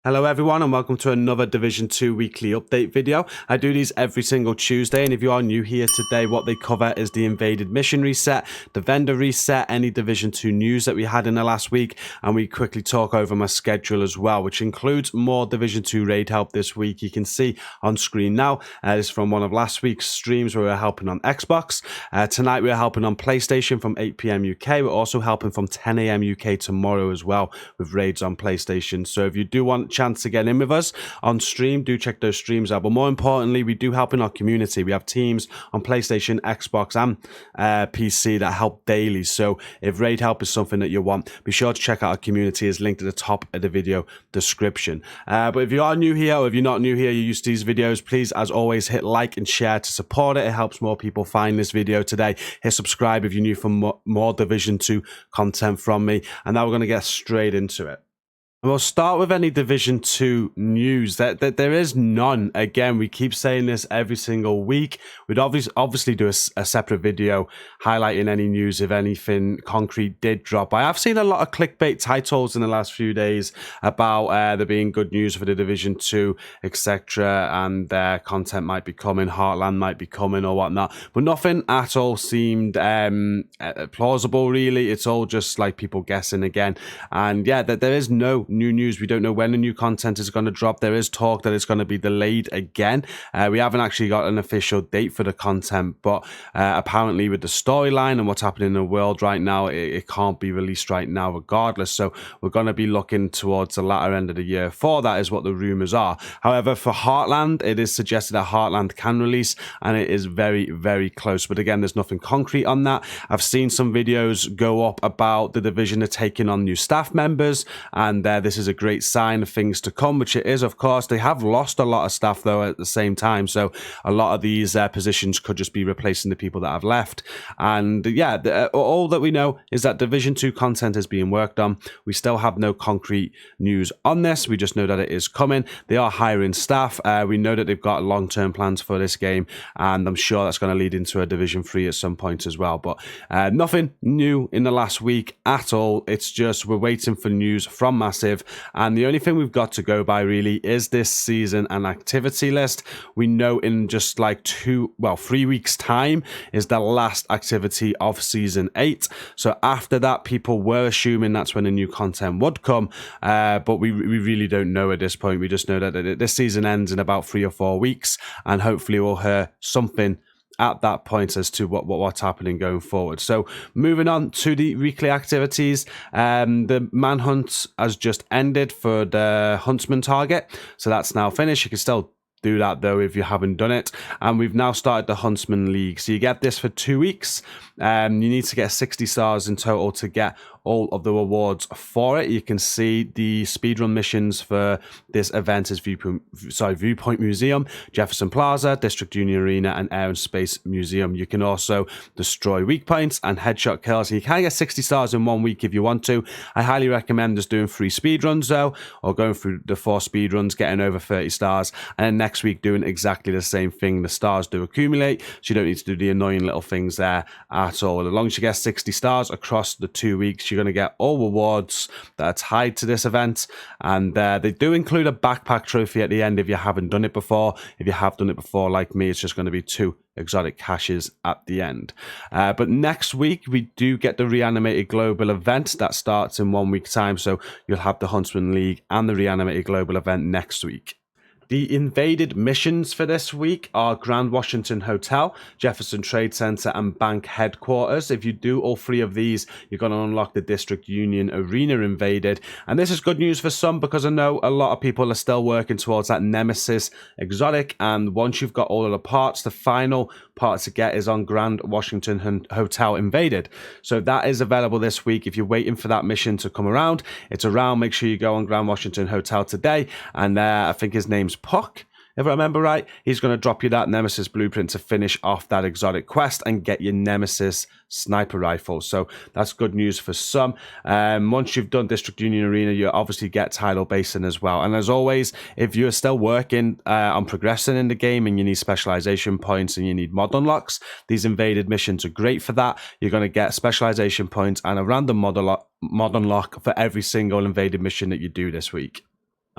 Hello everyone and welcome to another Division 2 weekly update video. I do these every single Tuesday, and if you are new here today, what they cover is the invaded mission reset, the vendor reset, any Division 2 news that we had in the last week, and we quickly talk over my schedule as well, which includes more Division 2 raid help this week. You can see on screen now, this is from one of last week's streams where we were helping on Xbox. Tonight we're helping on PlayStation from 8 PM UK. We're also helping from 10 AM UK tomorrow as well with raids on PlayStation. So if you do want chance to get in with us on stream, do check those streams out. But more importantly, we do help in our community. We have teams on PlayStation, Xbox and PC that help daily. So if raid help is something that you want, be sure to check out our community. It's linked at the top of the video description. But if you are new here, or if you're not new here, you use these videos, please as always hit like and share to support it. It helps more people find this video today. Hit subscribe if you're new for more Division 2 content from me. And now we're going to get straight into it. We'll start with any Division 2 news. That there is none. Again, we keep saying this every single week. We'd obviously do a separate video highlighting any news if anything concrete did drop. I have seen a lot of clickbait titles in the last few days about there being good news for the Division 2, etc. And their content might be coming, Heartland might be coming or whatnot. But nothing at all seemed plausible, really. It's all just like people guessing again. And yeah, there is no new news. We don't know when the new content is going to drop. There is talk that it's going to be delayed again. We haven't actually got an official date for the content, but apparently with the storyline and what's happening in the world right now, it can't be released right now regardless. So we're going to be looking towards the latter end of the year for that, is what the rumors are. However, for Heartland, it is suggested that Heartland can release, and it is very, very close. But again, there's nothing concrete on that. I've seen some videos go up about the Division are taking on new staff members, and this is a great sign of things to come, which it is, of course. They have lost a lot of staff, though, at the same time. So a lot of these positions could just be replacing the people that have left. And yeah, all that we know is that Division 2 content is being worked on. We still have no concrete news on this. We just know that it is coming. They are hiring staff. We know that they've got long-term plans for this game, and I'm sure that's going to lead into a Division 3 at some point as well. But nothing new in the last week at all. It's just we're waiting for news from Massive. And the only thing we've got to go by really is this season and activity list. We know in just like 3 weeks time is the last activity of season 8. So after that, people were assuming that's when the new content would come, but we really don't know at this point. We just know that this season ends in about 3 or 4 weeks, and hopefully we'll hear something at that point as to what's happening going forward. So moving on to the weekly activities, the manhunt has just ended for the huntsman target, so that's now finished. You can still do that though if you haven't done it, and we've now started the Huntsman League. So you get this for 2 weeks. You need to get 60 stars in total to get all of the rewards for it. You can see the speedrun missions for this event is Viewpoint Museum, Jefferson Plaza, District Union Arena, and Air and Space Museum. You can also destroy weak points and headshot kills, and you can get 60 stars in 1 week if you want to. I highly recommend just doing 3 speedruns though, or going through the 4 speedruns, getting over 30 stars, and then next week doing exactly the same thing. The stars do accumulate, so you don't need to do the annoying little things there at all. As long as you get 60 stars across the 2 weeks, you're going to get all rewards that are tied to this event, and they do include a backpack trophy at the end if you haven't done it before. If you have done it before like me, it's just going to be 2 exotic caches at the end. But next week we do get the Reanimated Global event that starts in 1 week's time, so you'll have the Huntsman League and the Reanimated Global event next week. The invaded missions for this week are Grand Washington Hotel, Jefferson Trade Center, and Bank Headquarters. If you do all 3 of these, you're going to unlock the District Union Arena invaded. And this is good news for some, because I know a lot of people are still working towards that Nemesis exotic. And once you've got all of the parts, the final part to get is on Grand Washington Hotel invaded. So that is available this week. If you're waiting for that mission to come around, it's around. Make sure you go on Grand Washington Hotel today. And I think his name's Puck, if I remember right. He's going to drop you that Nemesis blueprint to finish off that exotic quest and get your Nemesis sniper rifle. So that's good news for some. Once you've done District Union Arena, you obviously get Tidal Basin as well. And as always, if you're still working on progressing in the game and you need specialization points and you need mod unlocks, these invaded missions are great for that. You're going to get specialization points and a random mod unlock for every single invaded mission that you do this week.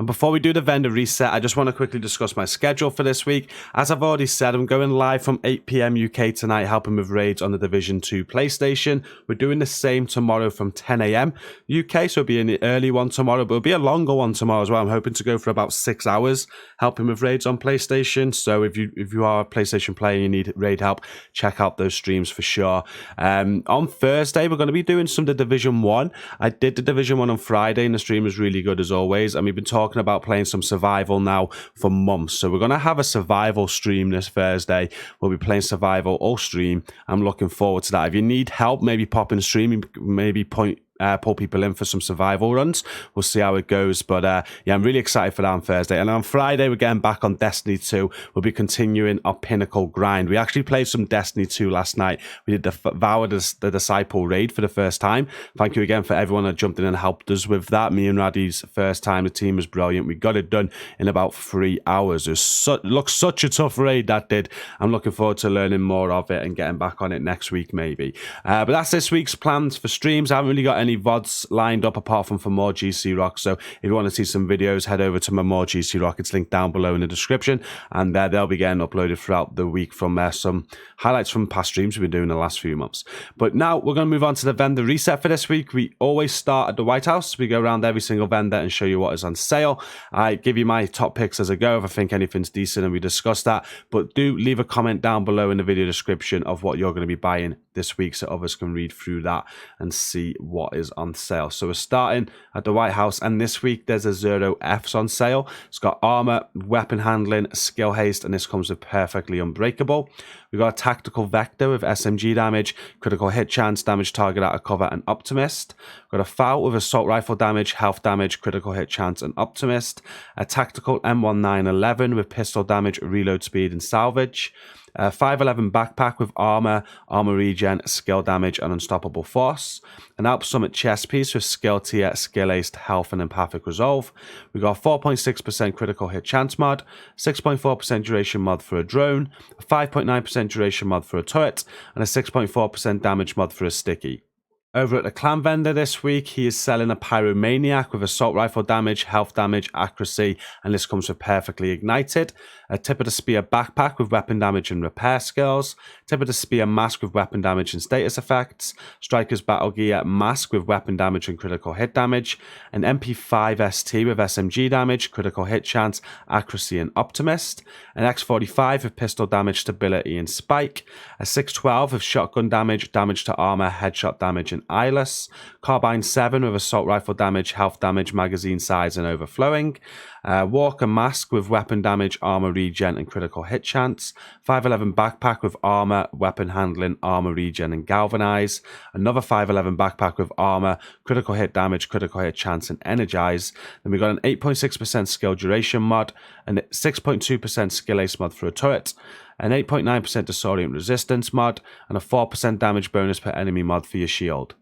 And before we do the vendor reset, I just want to quickly discuss my schedule for this week. As I've already said, I'm going live from 8 PM UK tonight, helping with raids on the Division 2 PlayStation. We're doing the same tomorrow from 10 AM UK, so it'll be an early one tomorrow, but it'll be a longer one tomorrow as well. I'm hoping to go for about 6 hours, helping with raids on PlayStation. So if you are a PlayStation player and you need raid help, check out those streams for sure. On Thursday, we're going to be doing some of the Division 1. I did the Division 1 on Friday, and the stream was really good as always. And we've been talking about playing some survival now for months, so we're going to have a survival stream this Thursday. We'll be playing survival all stream. I'm looking forward to that. If you need help, maybe pop in stream, maybe pull people in for some survival runs. We'll see how it goes, but yeah, I'm really excited for that on Thursday. And on Friday, we're getting back on Destiny 2. We'll be continuing our pinnacle grind. We actually played some Destiny 2 last night. We did the Vow of the Disciple raid for the first time. Thank you again for everyone that jumped in and helped us with that. Me and Raddy's first time. The team was brilliant. We got it done in about 3 hours. It looks such a tough raid, that did. I'm looking forward to learning more of it and getting back on it next week maybe. But that's this week's plans for streams. I haven't really got any VODs lined up apart from for more GCROCK, so if you want to see some videos, head over to my more GCROCK. It's linked down below in the description, and they'll be getting uploaded throughout the week from some highlights from past streams we've been doing the last few months. But now we're going to move on to the vendor reset for this week. We always start at the White House. We go around every single vendor and show you what is on sale. I give you my top picks as I go if I think anything's decent, and we discuss that. But do leave a comment down below in the video description of what you're going to be buying this week, so others can read through that and see what is on sale. So we're starting at the White House, and this week there's a Zero F's on sale. It's got armor, weapon handling, skill haste, and this comes with perfectly unbreakable. We've got a tactical vector with SMG damage, critical hit chance, damage target out of cover, and optimist. We've got a foul with assault rifle damage, health damage, critical hit chance, and optimist. A tactical M1911 with pistol damage, reload speed, and salvage. 511 backpack with armor, armor regen, skill damage, and unstoppable force. An Alp Summit chest piece with skill tier, skill aced, health, and empathic resolve. We got a 4.6% critical hit chance mod, 6.4% duration mod for a drone, a 5.9% duration mod for a turret, and a 6.4% damage mod for a sticky. Over at the clan vendor this week, he is selling a Pyromaniac with assault rifle damage, health damage, accuracy, and this comes with perfectly ignited. A tip of the spear backpack with weapon damage and repair skills. Tip of the spear mask with weapon damage and status effects. Striker's battle gear mask with weapon damage and critical hit damage. An MP5 ST with SMG damage, critical hit chance, accuracy, and optimist. An X45 with pistol damage, stability, and spike. A 612 with shotgun damage, damage to armor, headshot damage, and eyeless. Carbine 7 with assault rifle damage, health damage, magazine size, and overflowing. Walker mask with weapon damage, armor regen, and critical hit chance. 511 backpack with armor, weapon handling, armor regen, and galvanize. Another 511 backpack with armor, critical hit damage, critical hit chance, and energize. Then we got an 8.6% skill duration mod, and 6.2% skill ace mod for a turret, an 8.9% disorient resistance mod, and a 4% damage bonus per enemy mod for your shield.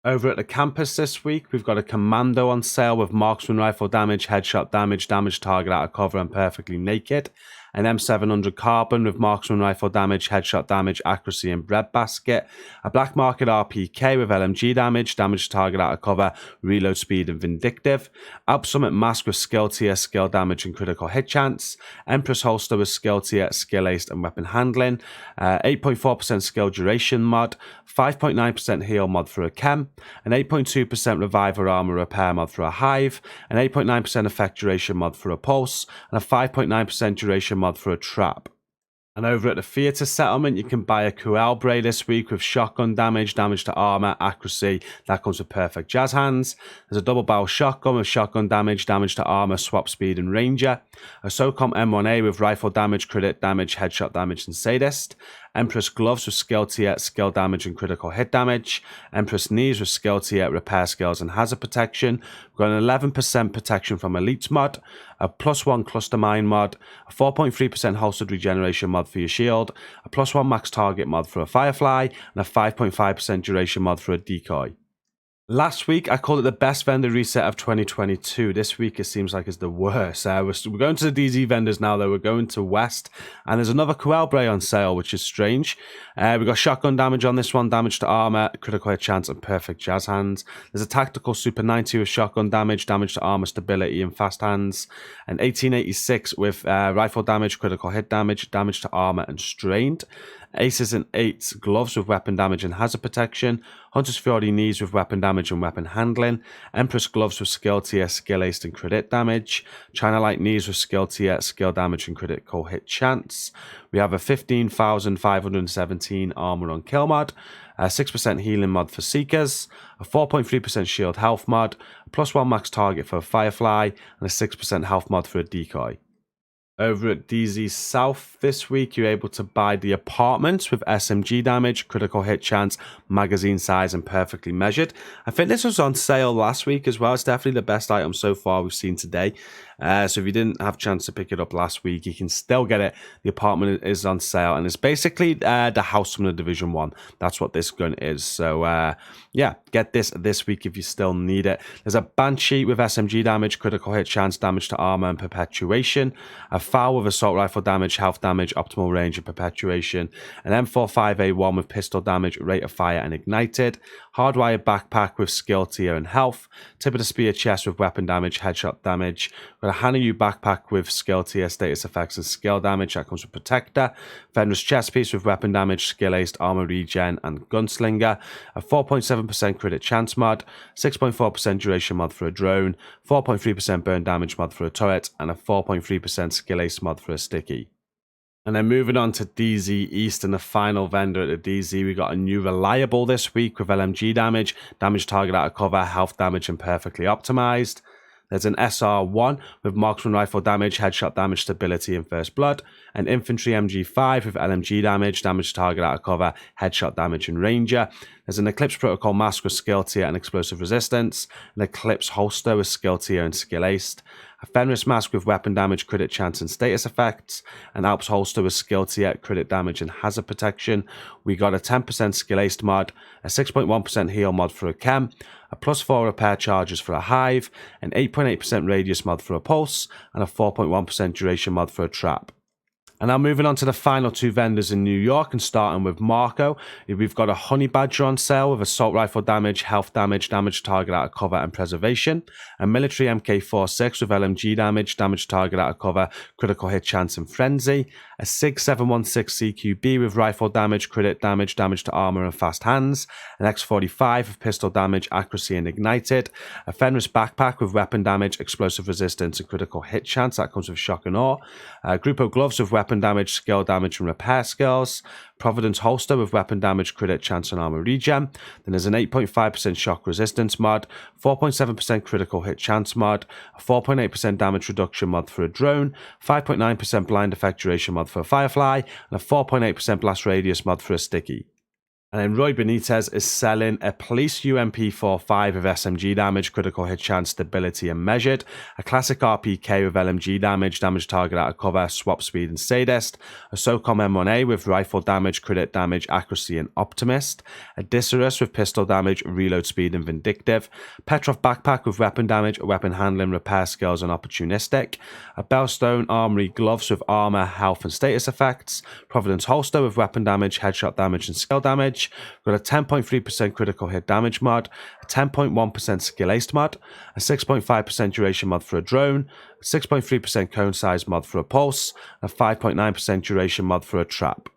Over at the campus this week, we've got a Commando on sale with marksman rifle damage, headshot damage, damage target out of cover, and perfectly naked. An M700 carbon with marksman rifle damage, headshot damage, accuracy, and breadbasket. A black market RPK with LMG damage, damage target out of cover, reload speed, and vindictive. Alp Summit mask with skill tier, skill damage, and critical hit chance. Empress holster with skill tier, skill aced, and weapon handling. 8.4% skill duration mod. 5.9% heal mod for a chem. An 8.2% reviver armor repair mod for a hive. An 8.9% effect duration mod for a pulse. And a 5.9% duration mod for a trap. And over at the theatre settlement, you can buy a Kuelbre this week with shotgun damage, damage to armor, accuracy. That comes with perfect jazz hands. There's a double barrel shotgun with shotgun damage, damage to armor, swap speed, and ranger. A SOCOM M1A with rifle damage, crit damage, headshot damage, and sadist. Empress gloves with skill tier, skill damage, and critical hit damage. Empress knees with skill tier, repair skills, and hazard protection. We've got an 11% protection from elites mod, a +1 cluster mine mod, a 4.3% holstered regeneration mod for your shield, a +1 max target mod for a firefly, and a 5.5% duration mod for a decoy. Last week, I called it the best vendor reset of 2022. This week, it seems like it's the worst. We're going to the DZ vendors now, though. We're going to West, and there's another Coelbray on sale, which is strange. We got shotgun damage on this one, damage to armor, critical hit chance, and perfect jazz hands. There's a tactical Super 90 with shotgun damage, damage to armor, stability, and fast hands. And 1886 with rifle damage, critical hit damage, damage to armor, and strained. Aces and eights gloves with weapon damage and hazard protection. Hunter's Fury knees with weapon damage and weapon handling. Empress gloves with skill tier, skill ace, and crit damage. China Light knees with skill tier, skill damage, and critical hit chance. We have a 15,517 armor on kill mod, a 6% healing mod for seekers, a 4.3% shield health mod, a +1 max target for a firefly, and a 6% health mod for a decoy. Over at DZ South this week, you're able to buy the apartments with SMG damage, critical hit chance, magazine size, and perfectly measured. I think this was on sale last week as well. It's definitely the best item so far we've seen today. So if you didn't have a chance to pick it up last week, you can still get it. The apartment is on sale, and it's basically the house from the Division 1. That's what this gun is. So yeah, get this week if you still need it. There's a Banshee with SMG damage, critical hit chance, damage to armor, and perpetuation. A FAL with assault rifle damage, health damage, optimal range, and perpetuation. An M45A1 with pistol damage, rate of fire, and ignited. Hardwired backpack with skill tier and health. Tip of the spear chest with weapon damage, headshot damage. Got a Hanayu backpack with skill tier, status effects, and skill damage. That comes with protector. Fenris chest piece with weapon damage, skill aced, armor regen, and gunslinger. A 4.7% crit chance mod. 6.4% duration mod for a drone. 4.3% burn damage mod for a turret. And a 4.3% skill ace mod for a sticky. And then moving on to DZ East and the final vendor at the DZ, we got a new reliable this week with LMG damage, damage target out of cover, health damage, and perfectly optimized. There's an SR1 with marksman rifle damage, headshot damage, stability, and first blood. An infantry MG5 with LMG damage, damage target out of cover, headshot damage, and ranger. There's an Eclipse Protocol mask with skill tier and explosive resistance. An Eclipse holster with skill tier and skill aced. A Fenris mask with weapon damage, crit chance, and status effects. An Alps holster with skill tier, crit damage, and hazard protection. We got a 10% skill aced mod, a 6.1% heal mod for a chem, a +4 repair charges for a hive, an 8.8% radius mod for a pulse, and a 4.1% duration mod for a trap. And now moving on to the final two vendors in New York, and starting with Marco, we've got a Honey Badger on sale with assault rifle damage, health damage, damage target out of cover, and preservation. A military MK46 with LMG damage, damage target out of cover, critical hit chance, and frenzy. A SIG 716 CQB with rifle damage, crit damage, damage to armor, and fast hands. An X45 with pistol damage, accuracy, and ignited. A Fenris backpack with weapon damage, explosive resistance, and critical hit chance. That comes with shock and awe. A Grupo gloves with weapon damage, skill damage, and repair skills. Providence holster with weapon damage, crit chance, and armor regen. Then there's an 8.5% shock resistance mod, 4.7% critical hit chance mod, a 4.8% damage reduction mod for a drone, 5.9% blind effect duration mod for a firefly, and a 4.8% blast radius mod for a sticky. And then Roy Benitez is selling a police UMP45 with SMG damage, critical hit chance, stability, and measured. A classic RPK with LMG damage, damage target out of cover, swap speed, and sadist. A SOCOM M1A with rifle damage, crit damage, accuracy, and optimist. A Discerus with pistol damage, reload speed, and vindictive. Petrov backpack with weapon damage, weapon handling, repair skills, and opportunistic. A Bellstone armory gloves with armor, health, and status effects. Providence holster with weapon damage, headshot damage, and skill damage. We've got a 10.3% critical hit damage mod, a 10.1% skill aced mod, a 6.5% duration mod for a drone, a 6.3% cone size mod for a pulse, and a 5.9% duration mod for a trap.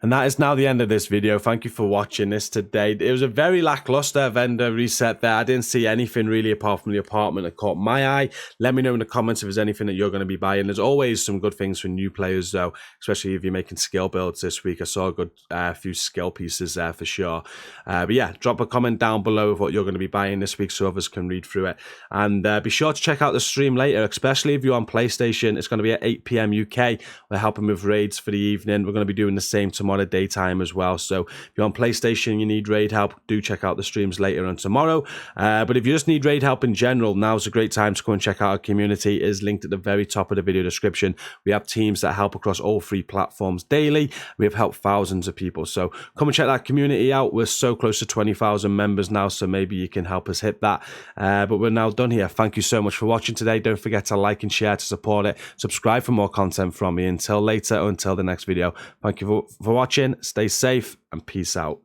And that is now the end of this video. Thank you for watching this today. It was a very lackluster vendor reset there. I didn't see anything really apart from the apartment that caught my eye. Let me know in the comments if there's anything that you're going to be buying. There's always some good things for new players though, especially if you're making skill builds this week. I saw a good few skill pieces there for sure. But yeah, drop a comment down below of what you're going to be buying this week so others can read through it. And be sure to check out the stream later, especially if you're on PlayStation. It's going to be at 8 PM UK. We're helping with raids for the evening. We're going to be doing the same tomorrow tomorrow daytime as well. So if you're on PlayStation, you need raid help, do check out the streams later on tomorrow. But if you just need raid help in general, now's a great time to go and check out our community. It is linked at the very top of the video description. We have teams that help across all 3 platforms daily. We have helped thousands of people. So come and check that community out. We're so close to 20,000 members now, so maybe you can help us hit that. But we're now done here. Thank you so much for watching today. Don't forget to like and share to support it. Subscribe for more content from me. Until later, or until the next video, thank you for watching. Stay safe and peace out.